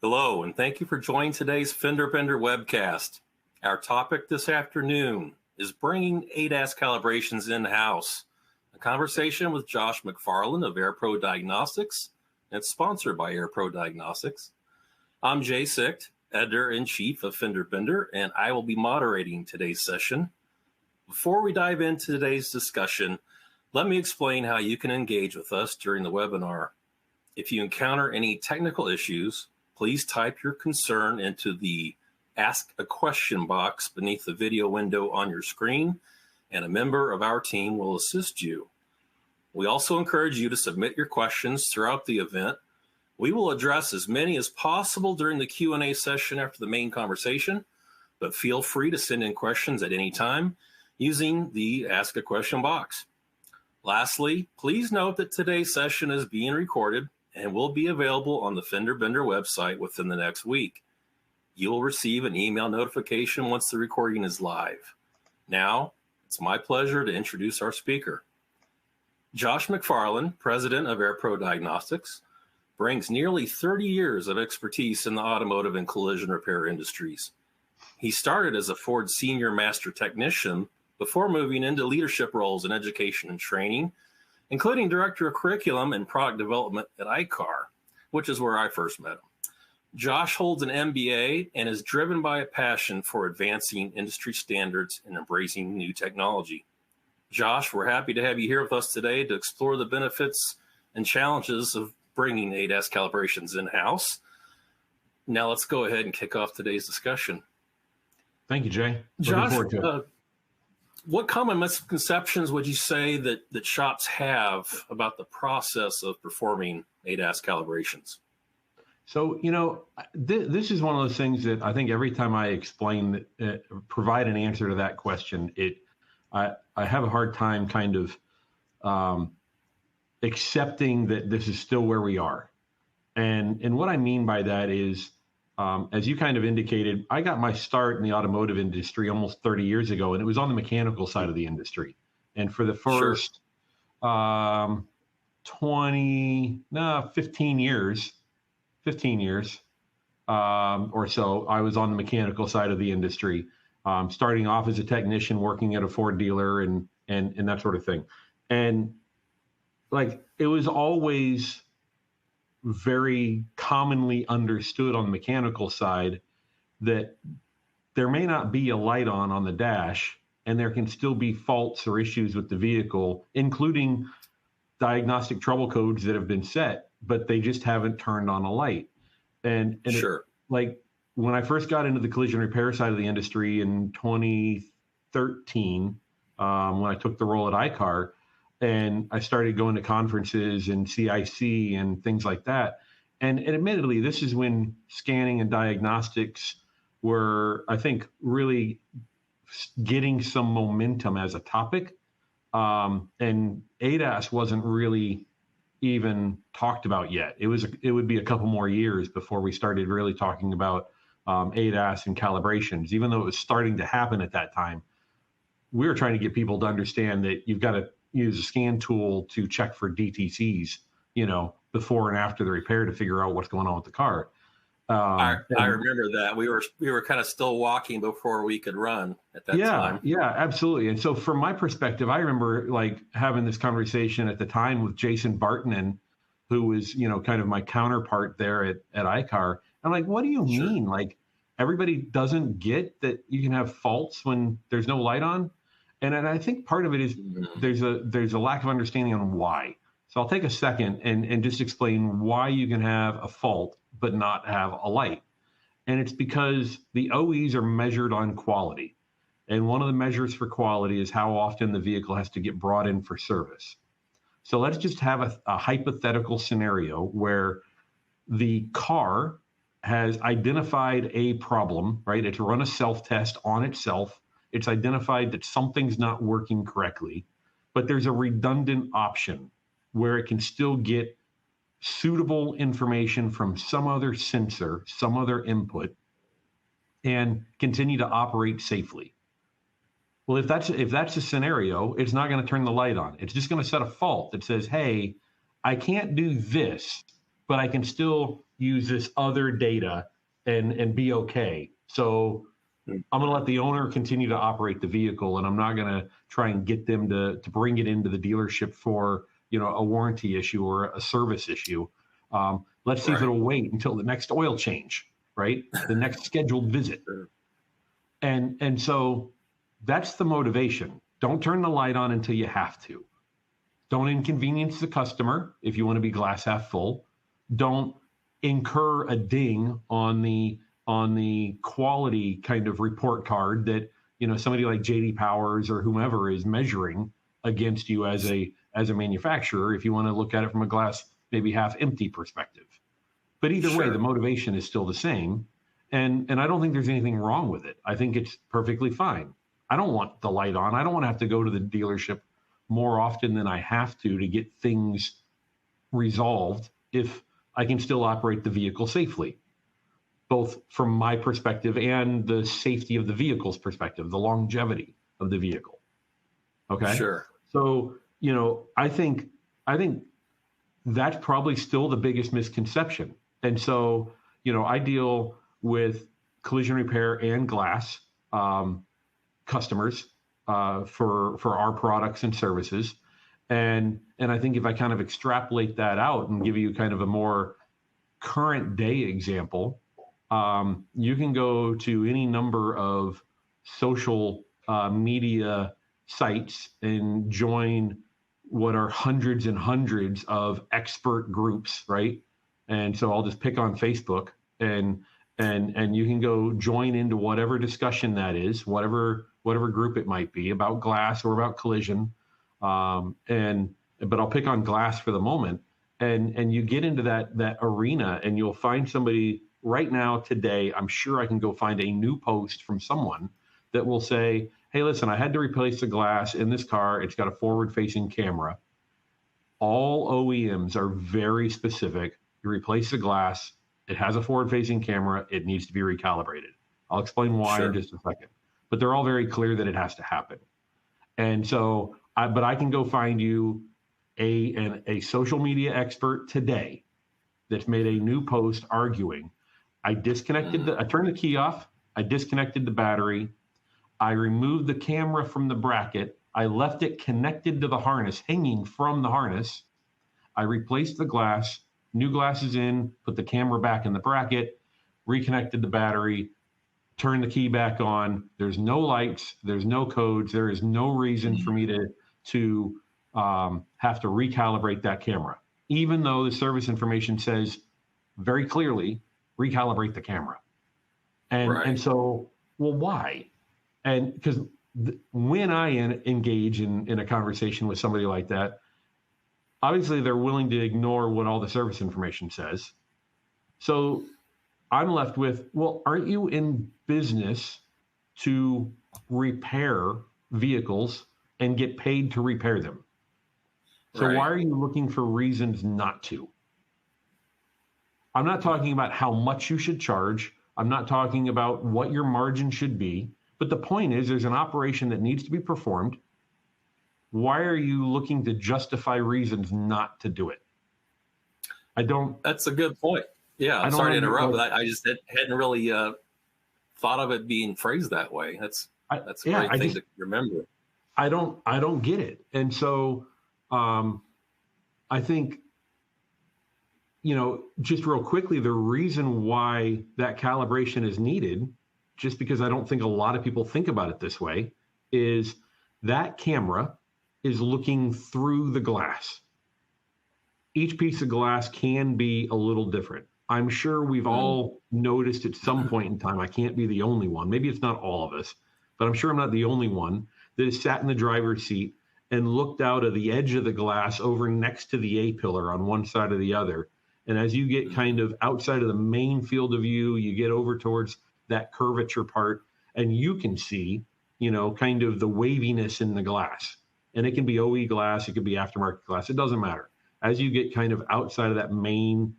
Hello, and thank you for joining today's FenderBender webcast. Our topic this afternoon is bringing ADAS calibrations in-house, a conversation with Josh McFarlin of AirPro Diagnostics, and it's sponsored by AirPro Diagnostics. I'm Jay Sicht, Editor-in-Chief of FenderBender, and I will be moderating today's session. Before we dive into today's discussion, let me explain how you can engage with us during the webinar. If you encounter any technical issues, please type your concern into the Ask a Question box beneath the video window on your screen, and a member of our team will assist you. We also encourage you to submit your questions throughout the event. We will address as many as possible during the Q&A session after the main conversation, but feel free to send in questions at any time using the Ask a Question box. Lastly, please note that today's session is being recorded and will be available on the FenderBender website within the next week. You will receive an email notification once the recording is live. Now, it's my pleasure to introduce our speaker. Josh McFarlin, president of AirPro Diagnostics, brings nearly 30 years of expertise in the automotive and collision repair industries. He started as a Ford senior master technician before moving into leadership roles in education and training, including director of curriculum and product development at iCar, which is where I first met him. Josh holds an MBA and is driven by a passion for advancing industry standards and embracing new technology. Josh, we're happy to have you here with us today to explore the benefits and challenges of bringing ADAS calibrations in-house. Now let's go ahead and kick off today's discussion. Thank you, Jay. Josh, what common misconceptions would you say that shops have about the process of performing ADAS calibrations? So, this is one of those things that I think every time I explain, provide an answer to that question, I have a hard time kind of accepting that this is still where we are. And what I mean by that is, as you kind of indicated, I got my start in the automotive industry almost 30 years ago, and it was on the mechanical side of the industry. And for the first 15 years or so, I was on the mechanical side of the industry, starting off as a technician, working at a Ford dealer and that sort of thing. And like, it was always very commonly understood on the mechanical side that there may not be a light on the dash, and there can still be faults or issues with the vehicle, including diagnostic trouble codes that have been set, but they just haven't turned on a light. And sure. Like when I first got into the collision repair side of the industry in 2013, when I took the role at iCar, and I started going to conferences and CIC and things like that. And admittedly, this is when scanning and diagnostics were, I think, really getting some momentum as a topic. And ADAS wasn't really even talked about yet. It would be a couple more years before we started really talking about ADAS and calibrations. Even though it was starting to happen at that time, we were trying to get people to understand that you've got to use a scan tool to check for DTCs, before and after the repair to figure out what's going on with the car. I remember that we were kind of still walking before we could run at that time. Yeah, absolutely. And so from my perspective, I remember like having this conversation at the time with Jason Bartonen, who was, kind of my counterpart there at iCar. I'm like, what do you mean? Like, everybody doesn't get that you can have faults when there's no light on? And I think part of it is there's a lack of understanding on why. So I'll take a second and just explain why you can have a fault but not have a light. And it's because the OEs are measured on quality. And one of the measures for quality is how often the vehicle has to get brought in for service. So let's just have a hypothetical scenario where the car has identified a problem, right? It's run a self-test on itself. It's identified that something's not working correctly, but there's a redundant option where it can still get suitable information from some other sensor, some other input, and continue to operate safely. Well, if that's a scenario, it's not going to turn the light on. It's just going to set a fault that says, hey, I can't do this, but I can still use this other data and be okay. So I'm going to let the owner continue to operate the vehicle, and I'm not going to try and get them to bring it into the dealership for, a warranty issue or a service issue. Let's see if it'll wait until the next oil change, right? The next scheduled visit. Sure. And so that's the motivation. Don't turn the light on until you have to. Don't inconvenience the customer if you want to be glass half full. Don't incur a ding on the quality kind of report card that, somebody like JD Powers or whomever is measuring against you as a manufacturer, if you want to look at it from a glass maybe half empty perspective. But either way, the motivation is still the same. And I don't think there's anything wrong with it. I think it's perfectly fine. I don't want the light on. I don't want to have to go to the dealership more often than I have to get things resolved if I can still operate the vehicle safely, both from my perspective and the safety of the vehicle's perspective, the longevity of the vehicle. Okay. Sure. So, I think that's probably still the biggest misconception. And so, I deal with collision repair and glass customers for our products and services. And I think if I kind of extrapolate that out and give you kind of a more current day example, you can go to any number of social media sites and join what are hundreds and hundreds of expert groups, right? And so I'll just pick on Facebook, and you can go join into whatever discussion that is, whatever group it might be, about glass or about collision. But I'll pick on glass for the moment, and you get into that arena, and you'll find somebody right now today. I'm sure I can go find a new post from someone that will say, hey, listen, I had to replace the glass in this car. It's got a forward-facing camera. All OEMs are very specific. You replace the glass. It has a forward-facing camera. It needs to be recalibrated. I'll explain why in just a second. But they're all very clear that it has to happen. And so, but I can go find you a social media expert today that's made a new post arguing. I turned the key off. I disconnected the battery. I removed the camera from the bracket. I left it connected to the harness, hanging from the harness. I replaced the glass, new glass is in, put the camera back in the bracket, reconnected the battery, turned the key back on. There's no lights, there's no codes. There is no reason for me to have to recalibrate that camera, even though the service information says very clearly, recalibrate the camera. And so, well, why? And because when I engage in a conversation with somebody like that, obviously they're willing to ignore what all the service information says. So I'm left with, well, aren't you in business to repair vehicles and get paid to repair them? So why are you looking for reasons not to? I'm not talking about how much you should charge. I'm not talking about what your margin should be. But the point is, there's an operation that needs to be performed. Why are you looking to justify reasons not to do it? That's a good point. Yeah, I'm sorry to interrupt, but I just hadn't really thought of it being phrased that way. That's a great thing to remember. I don't get it. And so I think, just real quickly, the reason why that calibration is needed, just because I don't think a lot of people think about it this way, is that camera is looking through the glass. Each piece of glass can be a little different. I'm sure we've all noticed at some point in time, I can't be the only one, maybe it's not all of us, but I'm sure I'm not the only one that has sat in the driver's seat and looked out of the edge of the glass over next to the A-pillar on one side or the other. And as you get kind of outside of the main field of view, you get over towards that curvature part, and you can see, kind of the waviness in the glass. And it can be OE glass, it could be aftermarket glass, it doesn't matter. As you get kind of outside of that main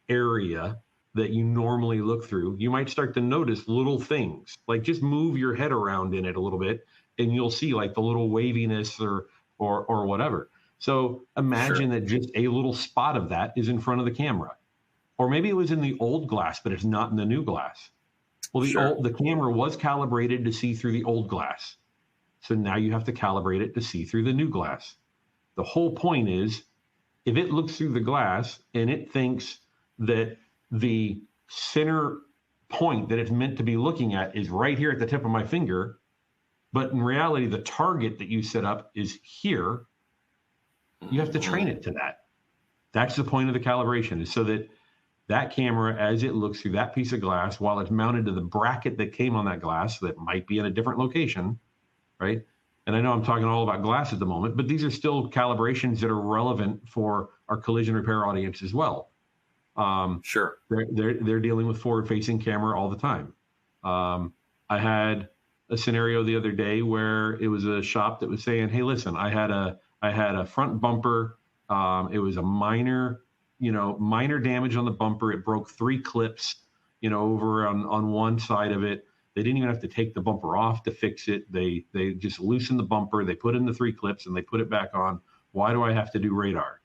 area that you normally look through, you might start to notice little things, like just move your head around in it a little bit, and you'll see like the little waviness or whatever. So imagine that just a little spot of that is in front of the camera. Or maybe it was in the old glass, but it's not in the new glass. Well, the camera was calibrated to see through the old glass. So now you have to calibrate it to see through the new glass. The whole point is, if it looks through the glass and it thinks that the center point that it's meant to be looking at is right here at the tip of my finger, but in reality, the target that you set up is here, you have to train it to that. That's the point of the calibration, is so that that camera, as it looks through that piece of glass, while it's mounted to the bracket that came on that glass that might be in a different location, right? And I know I'm talking all about glass at the moment, but these are still calibrations that are relevant for our collision repair audience as well. They're dealing with forward-facing camera all the time. I had a scenario the other day where it was a shop that was saying, "Hey, listen, I had a front bumper. It was a minor damage on the bumper. It broke 3 clips, over on one side of it. They didn't even have to take the bumper off to fix it. They just loosened the bumper. They put in the 3 clips and they put it back on. Why do I have to do radar?"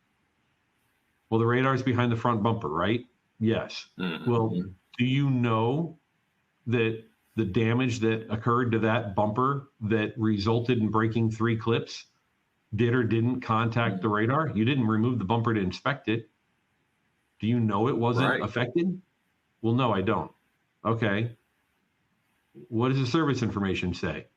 Well, the radar is behind the front bumper, right? Yes. Mm-hmm. Well, do you know that the damage that occurred to that bumper that resulted in breaking 3 clips did or didn't contact the radar? You didn't remove the bumper to inspect it. Do you know it wasn't affected? Well, no, I don't. Okay. What does the service information say?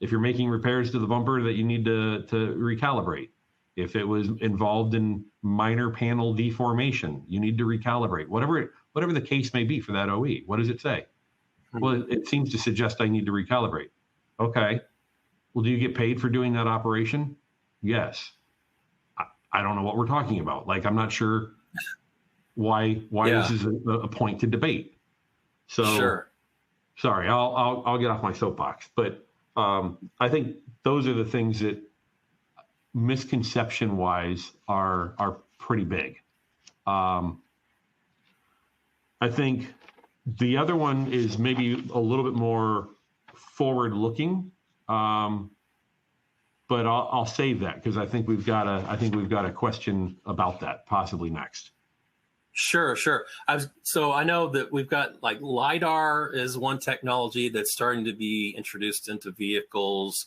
If you're making repairs to the bumper that you need to recalibrate. If it was involved in minor panel deformation, you need to recalibrate. Whatever the case may be for that OE, what does it say? Well, it seems to suggest I need to recalibrate. Okay. Well, do you get paid for doing that operation? Yes. I don't know what we're talking about. Like, I'm not sure why this is a point to debate. So, sorry, I'll get off my soapbox. But I think those are the things that, misconception wise, are pretty big. I think the other one is maybe a little bit more forward looking, but I'll save that because I think we've got a question about that possibly next. Sure. So I know that we've got like LiDAR is one technology that's starting to be introduced into vehicles.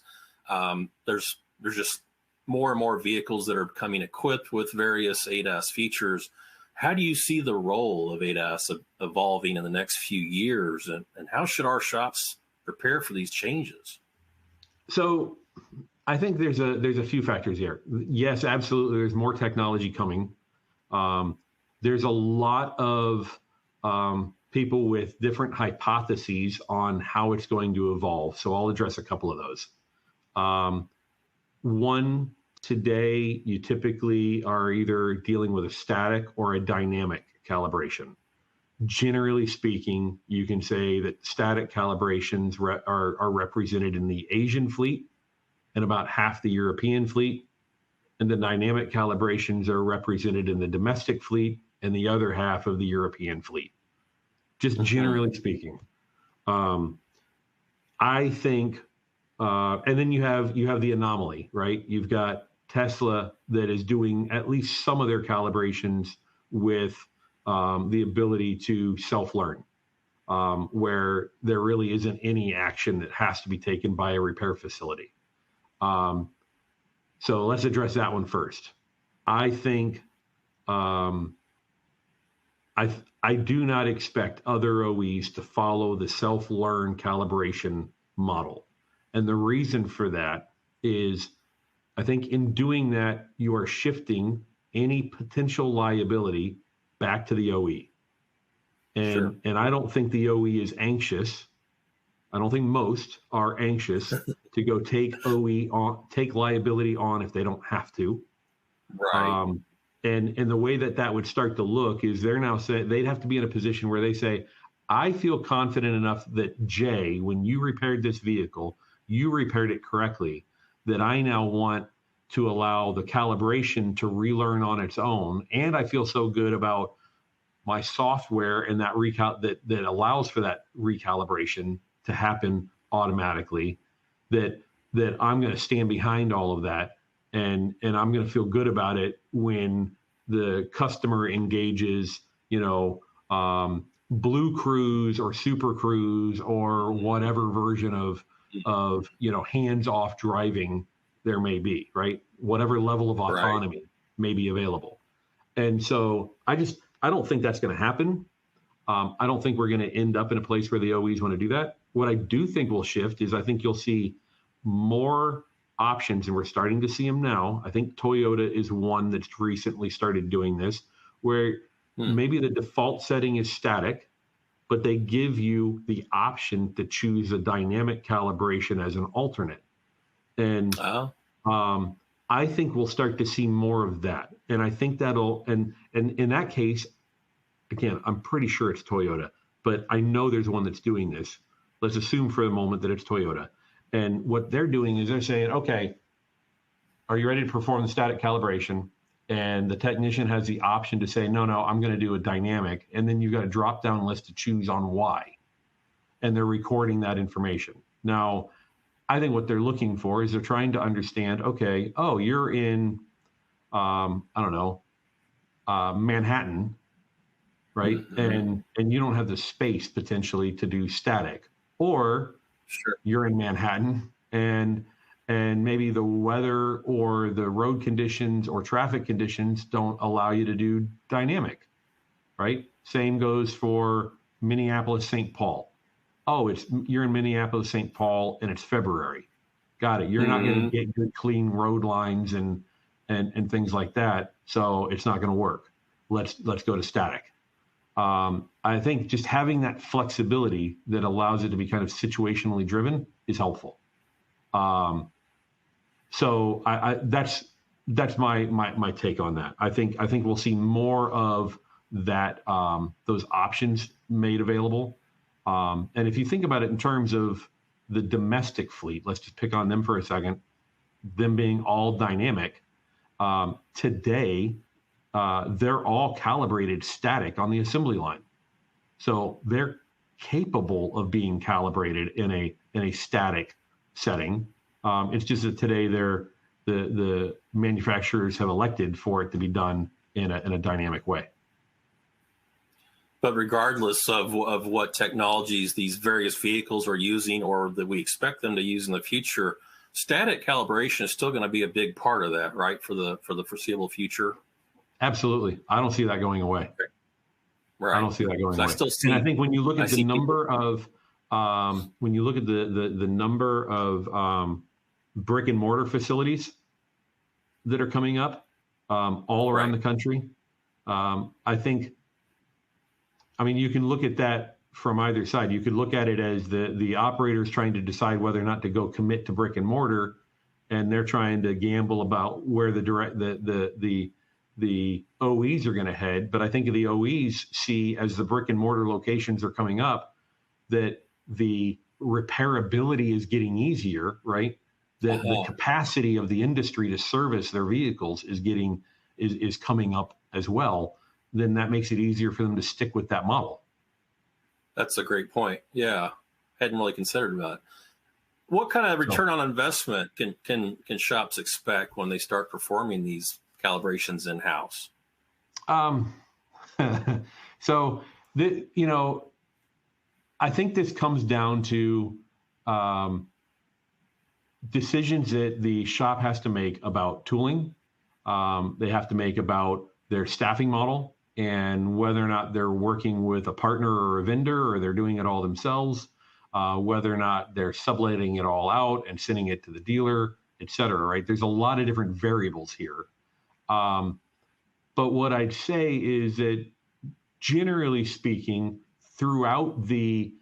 There's just more and more vehicles that are becoming equipped with various ADAS features. How do you see the role of ADAS evolving in the next few years, and how should our shops prepare for these changes? So I think there's a few factors here. Yes, absolutely. There's more technology coming. There's a lot of people with different hypotheses on how it's going to evolve. So I'll address a couple of those. One, today, you typically are either dealing with a static or a dynamic calibration. Generally speaking, you can say that static calibrations are represented in the Asian fleet and about half the European fleet, and the dynamic calibrations are represented in the domestic fleet and the other half of the European fleet. Just generally speaking. I think, and then you have the anomaly, right? You've got Tesla that is doing at least some of their calibrations with the ability to self-learn, where there really isn't any action that has to be taken by a repair facility. So let's address that one first. I think I do not expect other OEs to follow the self-learn calibration model. And the reason for that is, I think in doing that, you are shifting any potential liability back to the OE. And I don't think the OE is anxious. I don't think most are anxious to go take liability on if they don't have to. Right. And the way that would start to look is they're now saying they'd have to be in a position where they say, I feel confident enough that Jay, when you repaired this vehicle, you repaired it correctly, that I now want to allow the calibration to relearn on its own. And I feel so good about my software and that that allows for that recalibration to happen automatically, that I'm going to stand behind all of that and I'm going to feel good about it when the customer engages, Blue Cruise or Super Cruise or whatever version of hands-off driving there may be, right? Whatever level of autonomy may be available. And so I don't think that's going to happen. I don't think we're going to end up in a place where the OEs want to do that. What I do think will shift is I think you'll see more options, and we're starting to see them now. I think Toyota is one that's recently started doing this, where maybe the default setting is static, but they give you the option to choose a dynamic calibration as an alternate. And I think we'll start to see more of that. And I think that'll, and in that case, again, I'm pretty sure it's Toyota, but I know there's one that's doing this. Let's assume for the moment that it's Toyota. And what they're doing is they're saying, okay, are you ready to perform the static calibration? And the technician has the option to say, no, I'm going to do a dynamic. And then you've got a drop-down list to choose on why. And they're recording that information. Now, I think what they're looking for is they're trying to understand, okay, you're in, Manhattan, right? Mm-hmm. And you don't have the space potentially to do static. Or you're in Manhattan and maybe the weather or the road conditions or traffic conditions don't allow you to do dynamic, right? Same goes for Minneapolis, St. Paul. You're in Minneapolis, St. Paul, and it's February. Got it. You're not going to get good, clean road lines and things like that. So it's not going to work. Let's go to static. I think just having that flexibility that allows it to be kind of situationally driven is helpful. So that's my take on that. I think we'll see more of that, those options made available. And if you think about it in terms of the domestic fleet, let's just pick on them for a second, them being all dynamic. Today, they're all calibrated static on the assembly line. So they're capable of being calibrated in a static setting. It's just that today the manufacturers have elected for it to be done in a dynamic way. But regardless of what technologies these various vehicles are using or that we expect them to use in the future, static calibration is still going to be a big part of that, right? For the foreseeable future. Absolutely. I don't see that going away. Okay. Right. I don't see that going away. And I think when you look at the number of the number of brick and mortar facilities that are coming up all around the country, you can look at that from either side. You could look at it as the operators trying to decide whether or not to go commit to brick and mortar, and they're trying to gamble about where the OEs are going to head. But I think the OEs see, as the brick and mortar locations are coming up, that the repairability is getting easier, right? That the capacity of the industry to service their vehicles is coming up as well. Then that makes it easier for them to stick with that model. That's a great point. Yeah, hadn't really considered that. What kind of return on investment can shops expect when they start performing these calibrations in-house? I think this comes down to decisions that the shop has to make about tooling. They have to make about their staffing model and whether or not they're working with a partner or a vendor, or they're doing it all themselves, whether or not they're subletting it all out and sending it to the dealer, et cetera, right? There's a lot of different variables here. But what I'd say is that generally speaking, throughout the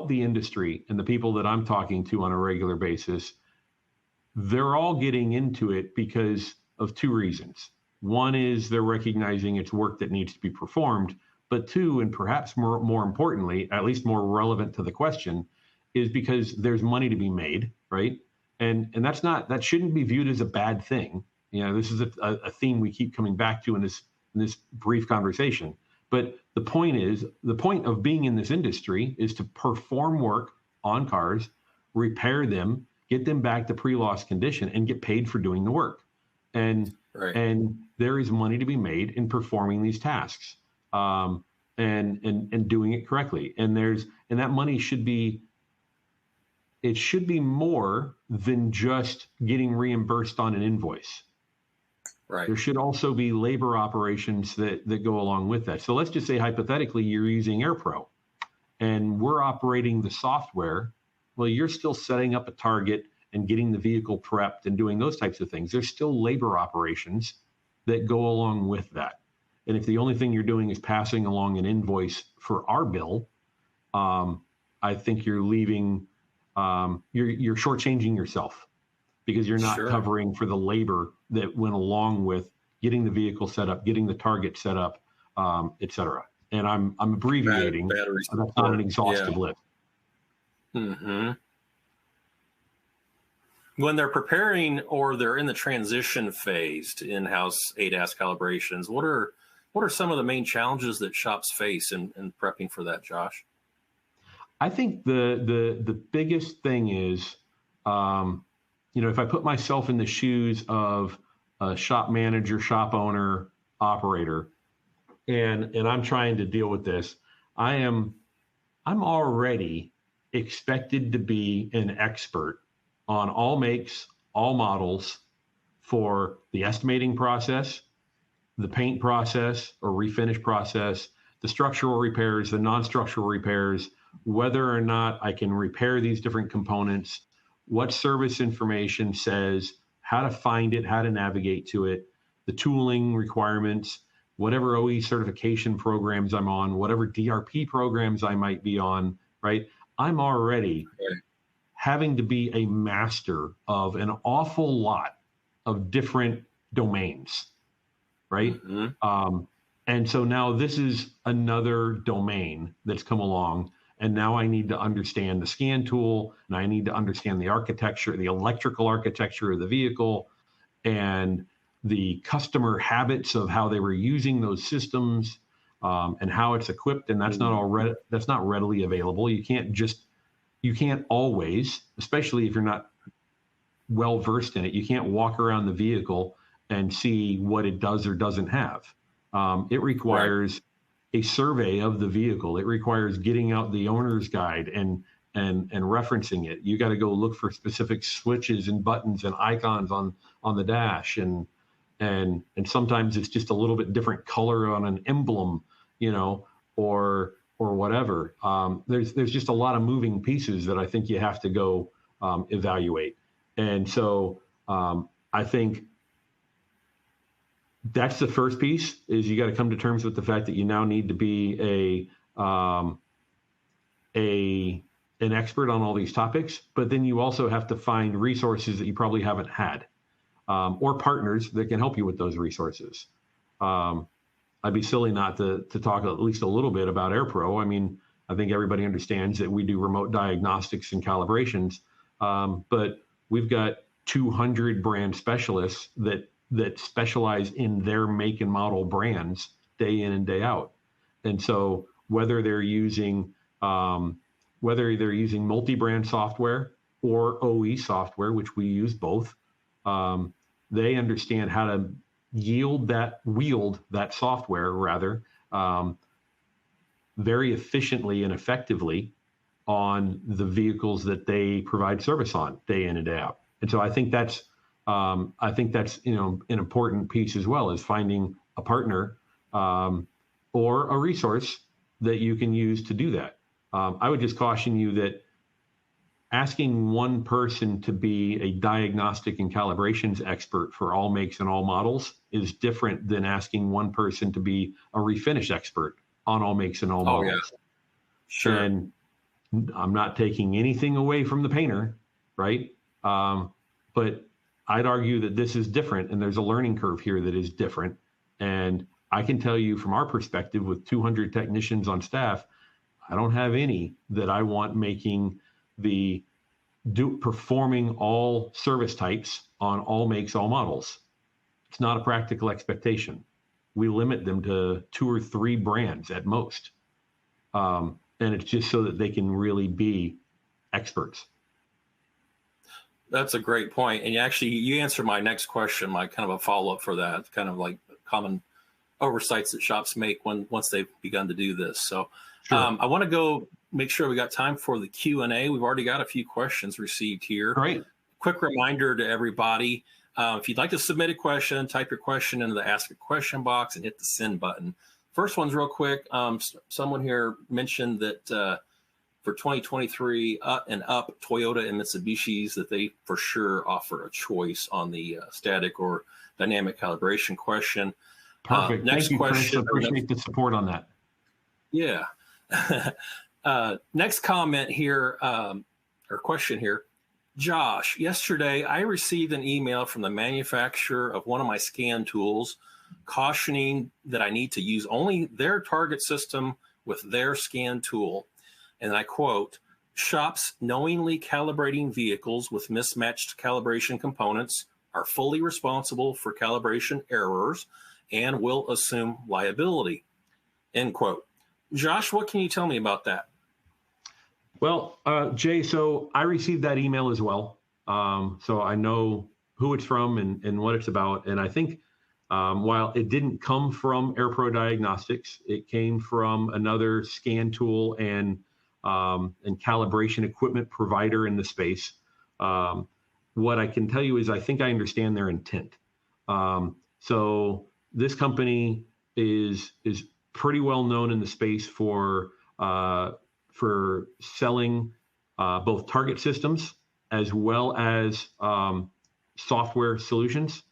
industry and the people that I'm talking to on a regular basis, they're all getting into it because of two reasons. One is they're recognizing it's work that needs to be performed, but two, and perhaps more importantly, at least more relevant to the question, is because there's money to be made, right? And that shouldn't be viewed as a bad thing. This is a theme we keep coming back to in this brief conversation. But the point of being in this industry is to perform work on cars, repair them, get them back to pre-loss condition, and get paid for doing the work. And there is money to be made in performing these tasks, and doing it correctly. And that money should be more than just getting reimbursed on an invoice. Right. There should also be labor operations that go along with that. So let's just say hypothetically you're using AirPro and we're operating the software. Well, you're still setting up a target and getting the vehicle prepped and doing those types of things. There's still labor operations that go along with that. And if the only thing you're doing is passing along an invoice for our bill, I think you're leaving, you're shortchanging yourself, because you're not covering for the labor that went along with getting the vehicle set up, getting the target set up, et cetera. And I'm abbreviating. That's not an exhaustive list. Mm-hmm. When they're preparing or they're in the transition phase to in-house ADAS calibrations, what are some of the main challenges that shops face in prepping for that, Josh? I think the biggest thing is, if I put myself in the shoes of a shop manager, shop owner, operator, and I'm trying to deal with this, I'm already expected to be an expert on all makes, all models, for the estimating process, the paint process or refinish process, the structural repairs, the non-structural repairs, whether or not I can repair these different components, what service information says, how to find it, how to navigate to it, the tooling requirements, whatever OE certification programs I'm on, whatever DRP programs I might be on, right? I'm already having to be a master of an awful lot of different domains, right? Mm-hmm. And so now this is another domain that's come along. And now I need to understand the scan tool, and I need to understand the architecture, the electrical architecture of the vehicle, and the customer habits of how they were using those systems, and how it's equipped. And that's not readily available. You can't always, especially if you're not well versed in it, you can't walk around the vehicle and see what it does or doesn't have. It requires a survey of the vehicle. It requires getting out the owner's guide and referencing it. You got to go look for specific switches and buttons and icons on the dash, and sometimes it's just a little bit different color on an emblem, or whatever. There's just a lot of moving pieces that I think you have to go evaluate. And so I think that's the first piece, is you got to come to terms with the fact that you now need to be an expert on all these topics, but then you also have to find resources that you probably haven't had, or partners that can help you with those resources. I'd be silly not to talk at least a little bit about AirPro. I mean, I think everybody understands that we do remote diagnostics and calibrations, but we've got 200 brand specialists that specialize in their make and model brands day in and day out. And so whether they're using multi-brand software or OE software, which we use both, they understand how to wield that software very efficiently and effectively on the vehicles that they provide service on day in and day out. And so I think that's an important piece as well, is finding a partner or a resource that you can use to do that. I would just caution you that asking one person to be a diagnostic and calibrations expert for all makes and all models is different than asking one person to be a refinish expert on all makes and all models. Yeah. Sure. And I'm not taking anything away from the painter, right? But I'd argue that this is different, and there's a learning curve here that is different. And I can tell you from our perspective, with 200 technicians on staff, I don't have any that I want performing all service types on all makes, all models. It's not a practical expectation. We limit them to 2 or 3 brands at most. And it's just so that they can really be experts. That's a great point. And you answered my next question, my kind of a follow-up for that, kind of like common oversights that shops make once they've begun to do this. So Sure. I want to go make sure we got time for the Q&A. We've already got a few questions received here. Great. Quick reminder to everybody, if you'd like to submit a question, type your question into the Ask a Question box and hit the send button. First one's real quick. Someone here mentioned that for 2023 and up, Toyota and Mitsubishi's, that they for sure offer a choice on the static or dynamic calibration question. Perfect. Next Thank you, question. Chris. Appreciate the support on that. Yeah. Next comment here, or question here. Josh, yesterday I received an email from the manufacturer of one of my scan tools cautioning that I need to use only their target system with their scan tool. And I quote, shops knowingly calibrating vehicles with mismatched calibration components are fully responsible for calibration errors and will assume liability, end quote. Josh, what can you tell me about that? Well, Jay, so I received that email as well. So I know who it's from and what it's about. And I think while it didn't come from AirPro Diagnostics, it came from another scan tool and calibration equipment provider in the space. What I can tell you is I think I understand their intent. So this company is pretty well known in the space for selling both target systems as well as software solutions.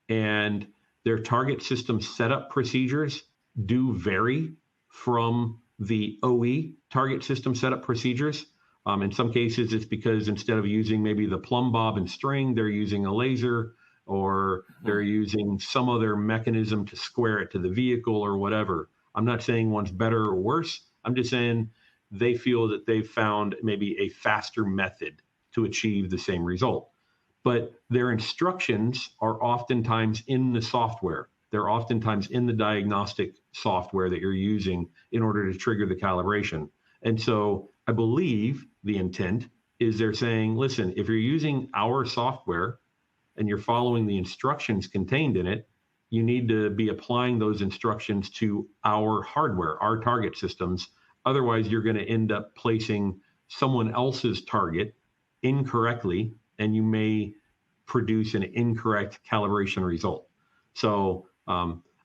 And their target system setup procedures do vary from the OE target system setup procedures. In some cases, it's because instead of using maybe the plumb bob and string, they're using a laser, or they're using some other mechanism to square it to the vehicle or whatever. I'm not saying one's better or worse. I'm just saying they feel that they've found maybe a faster method to achieve the same result. But their instructions are oftentimes in the software. They're oftentimes in the diagnostic software that you're using in order to trigger the calibration. And so I believe the intent is they're saying, listen, if you're using our software and you're following the instructions contained in it, you need to be applying those instructions to our hardware, our target systems. Otherwise, you're going to end up placing someone else's target incorrectly, and you may produce an incorrect calibration result. So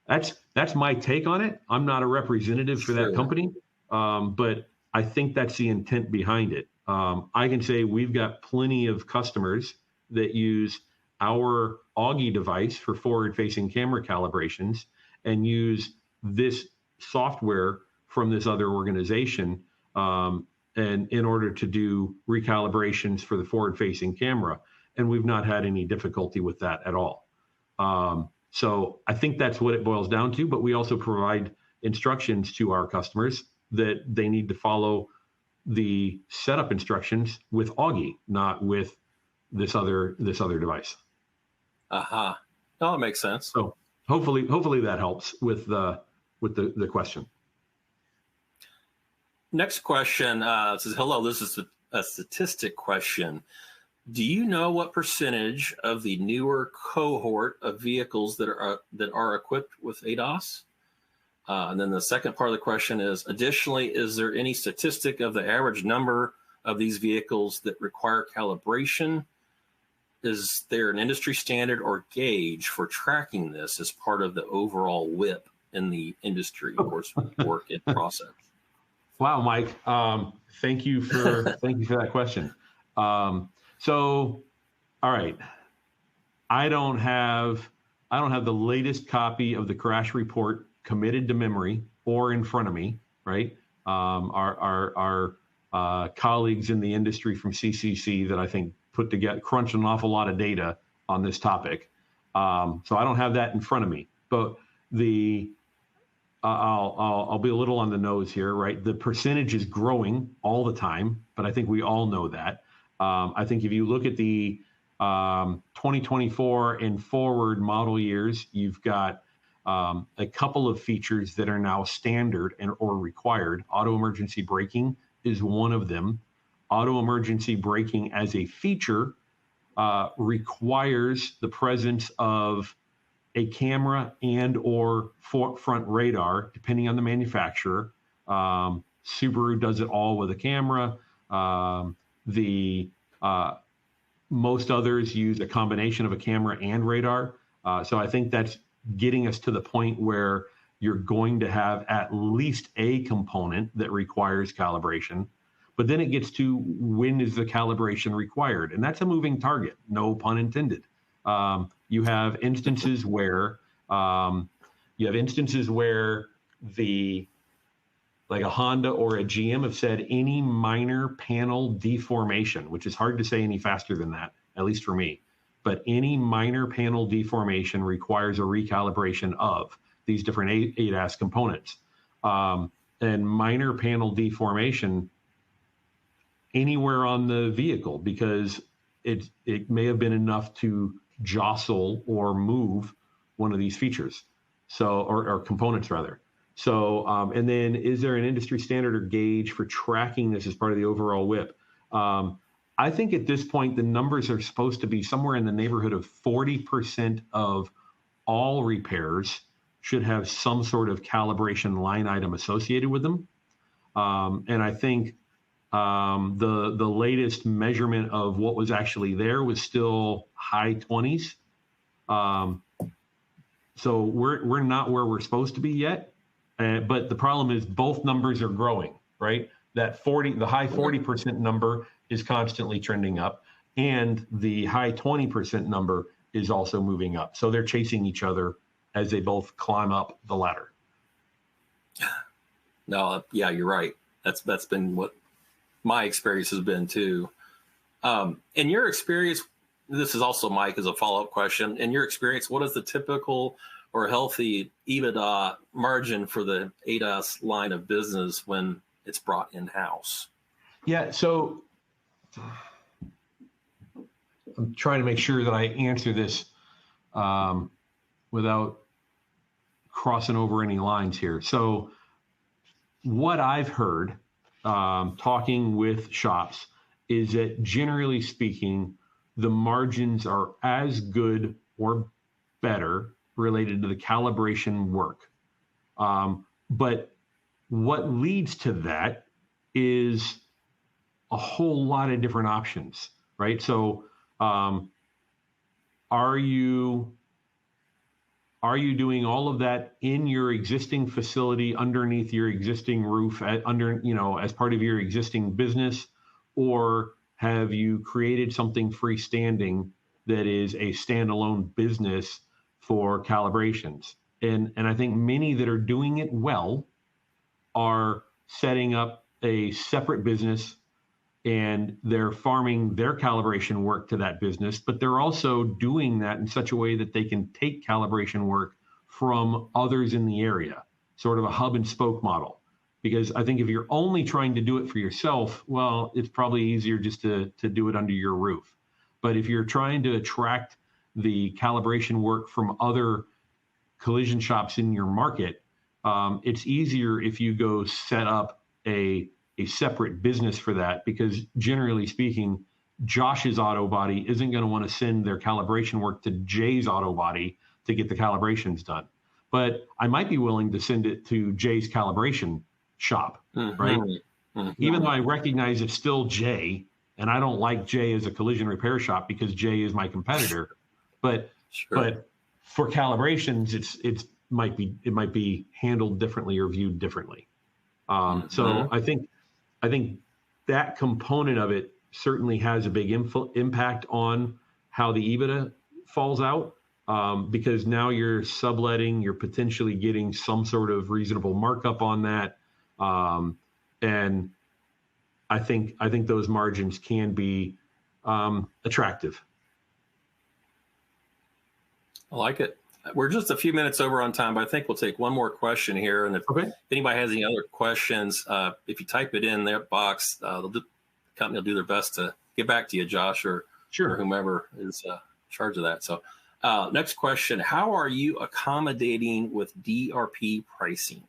that's my take on it. I'm not a representative for that company, but I think that's the intent behind it. I can say we've got plenty of customers that use our Augie device for forward-facing camera calibrations and use this software from this other organization and in order to do recalibrations for the forward-facing camera. And we've not had any difficulty with that at all. So I think that's what it boils down to, but we also provide instructions to our customers that they need to follow the setup instructions with Augie, not with this other device. Uh-huh. No, that makes sense. So hopefully that helps with the question. Next question says, hello, this is a statistic question. Do you know what percentage of the newer cohort of vehicles that are equipped with ADAS? And then the second part of the question is, additionally, is there any statistic of the average number of these vehicles that require calibration? Is there an industry standard or gauge for tracking this as part of the overall WIP in the industry, of course, work in process? Wow, Mike. Thank you for that question. So, all right. I don't have the latest copy of the crash report committed to memory or in front of me, right? Our colleagues in the industry from CCC that I think crunched an awful lot of data on this topic. So I don't have that in front of me, but I'll be a little on the nose here, right? The percentage is growing all the time, but I think we all know that. I think if you look at the 2024 and forward model years, you've got a couple of features that are now standard or required. Auto emergency braking is one of them. Auto emergency braking as a feature requires the presence of a camera and or front radar, depending on the manufacturer. Subaru does it all with a camera. Most others use a combination of a camera and radar. So I think that's getting us to the point where you're going to have at least a component that requires calibration. But then it gets to when is the calibration required? And that's a moving target, no pun intended. You have instances where like a Honda or a GM have said any minor panel deformation, which is hard to say any faster than that, at least for me. But any minor panel deformation requires a recalibration of these different ADAS components. And minor panel deformation anywhere on the vehicle, because it may have been enough to jostle or move one of these features, or components rather. So, and then is there an industry standard or gauge for tracking this as part of the overall WIP? I think at this point, the numbers are supposed to be somewhere in the neighborhood of 40% of all repairs should have some sort of calibration line item associated with them. And I think the latest measurement of what was actually there was still high 20s. So we're not where we're supposed to be yet. But the problem is both numbers are growing, right? The high 40% number is constantly trending up, and the high 20% number is also moving up. So they're chasing each other as they both climb up the ladder. No, yeah, you're right. That's been what my experience has been too. In your experience, this is also Mike as a follow-up question. In your experience, what is the typical or healthy EBITDA margin for the ADAS line of business when it's brought in-house? Yeah, so I'm trying to make sure that I answer this without crossing over any lines here. So what I've heard talking with shops is that generally speaking, the margins are as good or better related to the calibration work. But what leads to that is a whole lot of different options, right? So are you doing all of that in your existing facility underneath your existing roof as part of your existing business, or have you created something freestanding that is a standalone business for calibrations? And I think many that are doing it well are setting up a separate business and they're farming their calibration work to that business, but they're also doing that in such a way that they can take calibration work from others in the area, sort of a hub and spoke model. Because I think if you're only trying to do it for yourself, well, it's probably easier just to do it under your roof. But if you're trying to attract the calibration work from other collision shops in your market, it's easier if you go set up a separate business for that, because generally speaking, Josh's auto body isn't going to want to send their calibration work to Jay's auto body to get the calibrations done. But I might be willing to send it to Jay's calibration shop, right? Mm-hmm. Even though I recognize it's still Jay, and I don't like Jay as a collision repair shop because Jay is my competitor. But for calibrations, it might be handled differently or viewed differently. So I think that component of it certainly has a big impact on how the EBITDA falls out, because now you're subletting, you're potentially getting some sort of reasonable markup on that, and I think those margins can be attractive. I like it. We're just a few minutes over on time, but I think we'll take one more question here. And if anybody has any other questions, if you type it in that box, the company will do their best to get back to you, Josh, or whomever is in charge of that. So next question, how are you accommodating with DRP pricing?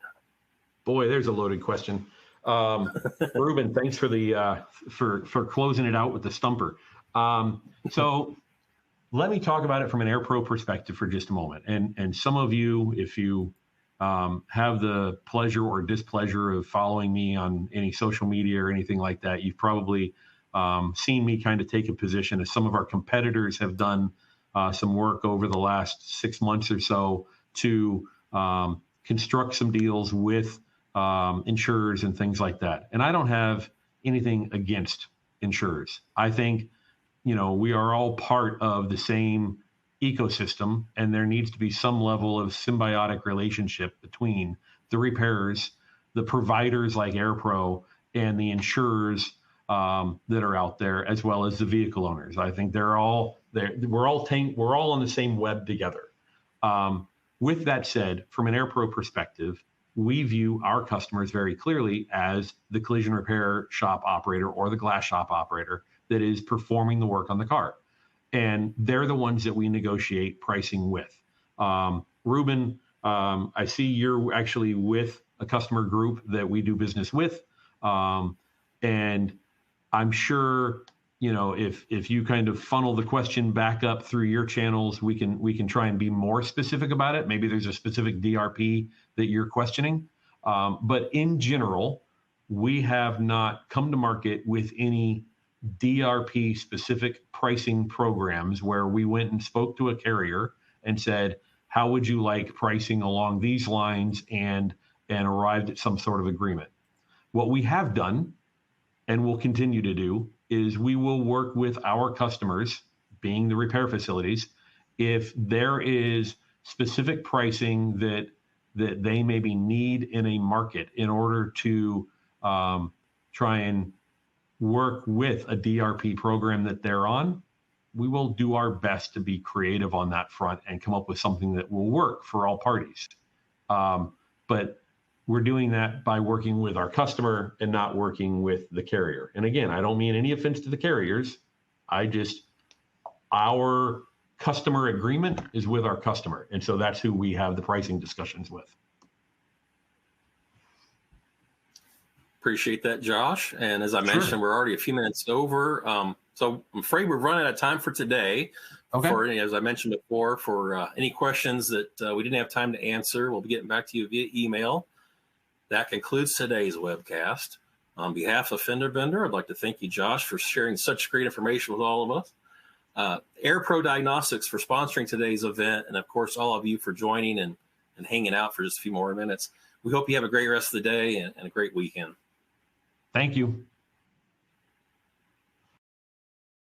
Boy, there's a loaded question. Ruben, thanks for the for closing it out with the stumper. So let me talk about it from an AirPro perspective for just a moment. And some of you, if you have the pleasure or displeasure of following me on any social media or anything like that, you've probably seen me kind of take a position, as some of our competitors have done some work over the last 6 months or so to construct some deals with insurers and things like that. And I don't have anything against insurers. I think, we are all part of the same ecosystem, and there needs to be some level of symbiotic relationship between the repairers, the providers like AirPro, and the insurers that are out there, as well as the vehicle owners. I think they're all there. We're all on the same web together. With that said, from an AirPro perspective, we view our customers very clearly as the collision repair shop operator or the glass shop operator that is performing the work on the car. And they're the ones that we negotiate pricing with. Ruben, I see you're actually with a customer group that we do business with. And I'm sure, if you kind of funnel the question back up through your channels, we can try and be more specific about it. Maybe there's a specific DRP that you're questioning. But in general, we have not come to market with any DRP specific pricing programs where we went and spoke to a carrier and said, how would you like pricing along these lines, and arrived at some sort of agreement. What we have done and will continue to do is we will work with our customers, being the repair facilities, if there is specific pricing that they maybe need in a market in order to try and work with a DRP program that they're on. We will do our best to be creative on that front and come up with something that will work for all parties. But we're doing that by working with our customer and not working with the carrier. And again, I don't mean any offense to the carriers. Our customer agreement is with our customer. And so that's who we have the pricing discussions with. Appreciate that, Josh. And as I mentioned, we're already a few minutes over. So I'm afraid we're running out of time for today. Okay. As I mentioned before, for any questions that we didn't have time to answer, we'll be getting back to you via email. That concludes today's webcast. On behalf of FenderBender, I'd like to thank you, Josh, for sharing such great information with all of us. AirPro Diagnostics for sponsoring today's event, and of course, all of you for joining and hanging out for just a few more minutes. We hope you have a great rest of the day and a great weekend. Thank you.